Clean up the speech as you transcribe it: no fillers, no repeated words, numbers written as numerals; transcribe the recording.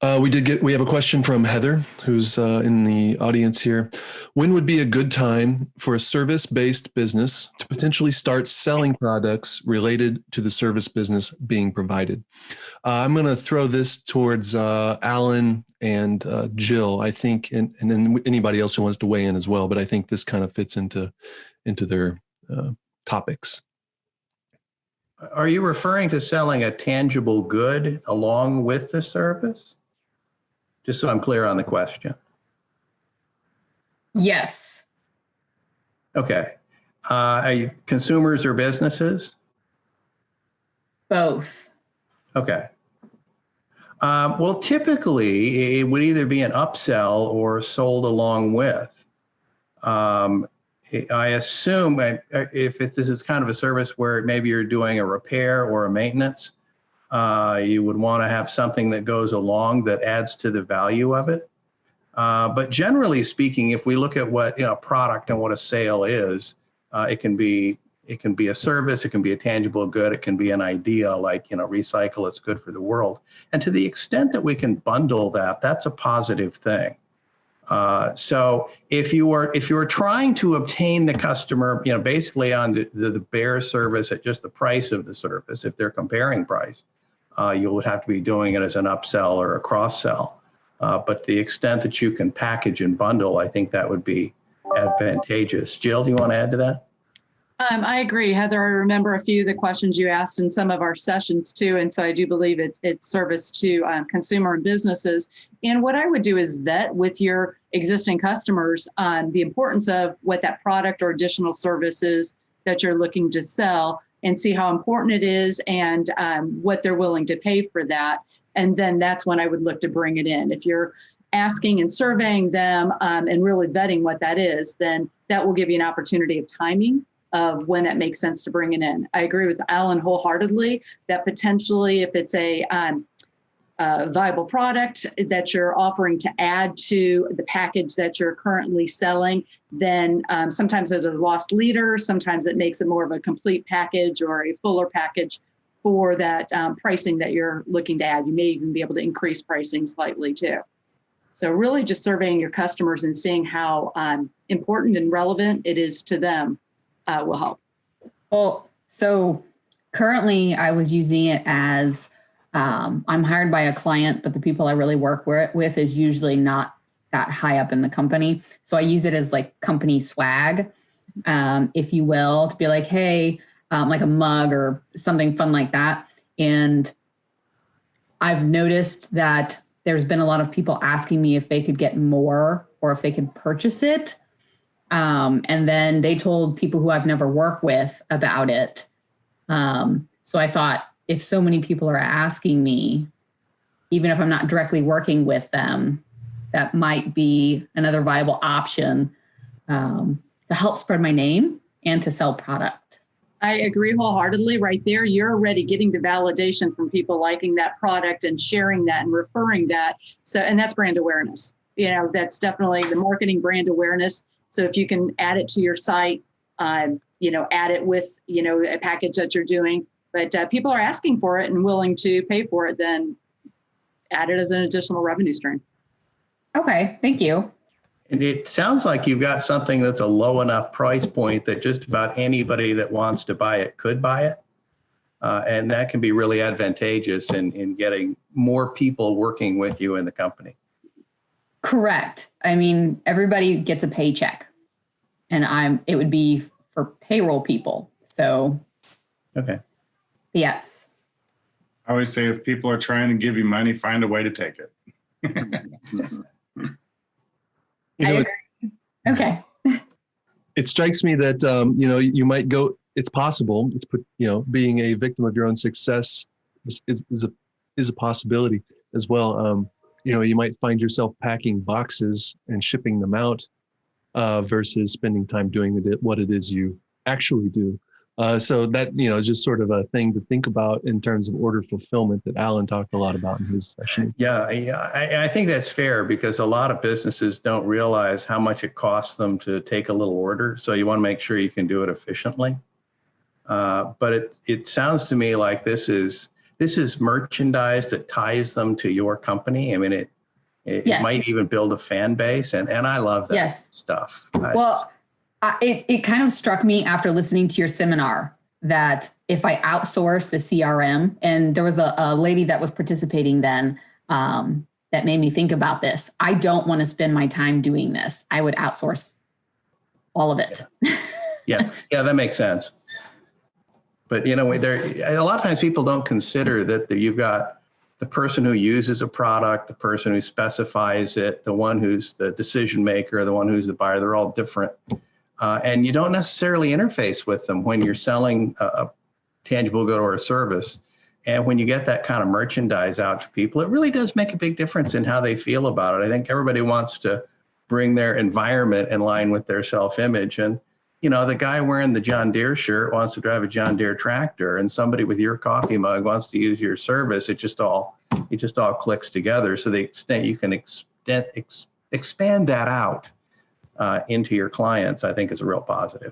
We have a question from Heather, who's in the audience here. When would be a good time for a service-based business to potentially start selling products related to the service business being provided? I'm going to throw this towards Alan and Jill, I think, and then anybody else who wants to weigh in as well. But I think this kind of fits into their topics. Are you referring to selling a tangible good along with the service? Just so I'm clear on the question. Yes. Okay. Are you consumers or businesses? Both. Okay. Well, typically it would either be an upsell or sold along with. I assume if this is kind of a service where maybe you're doing a repair or a maintenance, you would want to have something that goes along that adds to the value of it. But generally speaking, if we look at what a product and what a sale is, it can be a service, it can be a tangible good, it can be an idea like recycle, it's good for the world. And to the extent that we can bundle that, that's a positive thing. So if you are trying to obtain the customer, basically on the bare service at just the price of the service, if they're comparing price, you would have to be doing it as an upsell or a cross sell. But the extent that you can package and bundle, I think that would be advantageous. Jill, do you want to add to that? I agree, Heather. I remember a few of the questions you asked in some of our sessions too, and so I do believe it's service to consumer and businesses. And what I would do is vet with your existing customers the importance of what that product or additional service is that you're looking to sell, and see how important it is and what they're willing to pay for that. And then that's when I would look to bring it in. If you're asking and surveying them and really vetting what that is, then that will give you an opportunity of timing of when that makes sense to bring it in. I agree with Alan wholeheartedly that potentially if it's a viable product that you're offering to add to the package that you're currently selling, then sometimes there's a lost leader, sometimes it makes it more of a complete package or a fuller package for that pricing that you're looking to add. You may even be able to increase pricing slightly too. So really just surveying your customers and seeing how important and relevant it is to them will help. Well, so currently I was using it as I'm hired by a client, but the people I really work with is usually not that high up in the company. So I use it as like company swag, if you will, to be like, hey, like a mug or something fun like that. And I've noticed that there's been a lot of people asking me if they could get more or if they could purchase it. And then they told people who I've never worked with about it. So I thought, if so many people are asking me, even if I'm not directly working with them, that might be another viable option to help spread my name and to sell product. I agree wholeheartedly. Right there, you're already getting the validation from people liking that product and sharing that and referring that. So, and that's brand awareness. That's definitely the marketing brand awareness. So if you can add it to your site, add it with, a package that you're doing, but people are asking for it and willing to pay for it, then add it as an additional revenue stream. Okay, thank you. And it sounds like you've got something that's a low enough price point that just about anybody that wants to buy it could buy it. And that can be really advantageous in getting more people working with you in the company. Correct. I mean, everybody gets a paycheck, and it would be for payroll people. So, okay. Yes. I always say if people are trying to give you money, find a way to take it. I agree. Okay. It strikes me that, you might go, it's possible, being a victim of your own success is a possibility as well. You might find yourself packing boxes and shipping them out versus spending time doing what it is you actually do. So that, is just sort of a thing to think about in terms of order fulfillment that Alan talked a lot about in his session. Yeah, I think that's fair because a lot of businesses don't realize how much it costs them to take a little order. So you want to make sure you can do it efficiently. But it sounds to me like this is this is merchandise that ties them to your company. I mean, it Yes. might even build a fan base, and I love that Yes. stuff. Well, it kind of struck me after listening to your seminar that if I outsource the CRM, and there was a lady that was participating then that made me think about this. I don't want to spend my time doing this. I would outsource all of it. Yeah, that makes sense. But a lot of times people don't consider that you've got the person who uses a product, the person who specifies it, the one who's the decision maker, the one who's the buyer. They're all different. And you don't necessarily interface with them when you're selling a tangible good or a service. And when you get that kind of merchandise out to people, it really does make a big difference in how they feel about it. I think everybody wants to bring their environment in line with their self-image. And, the guy wearing the John Deere shirt wants to drive a John Deere tractor, and somebody with your coffee mug wants to use your service. It just all clicks together. So the extent you can expand that out into your clients, I think is a real positive.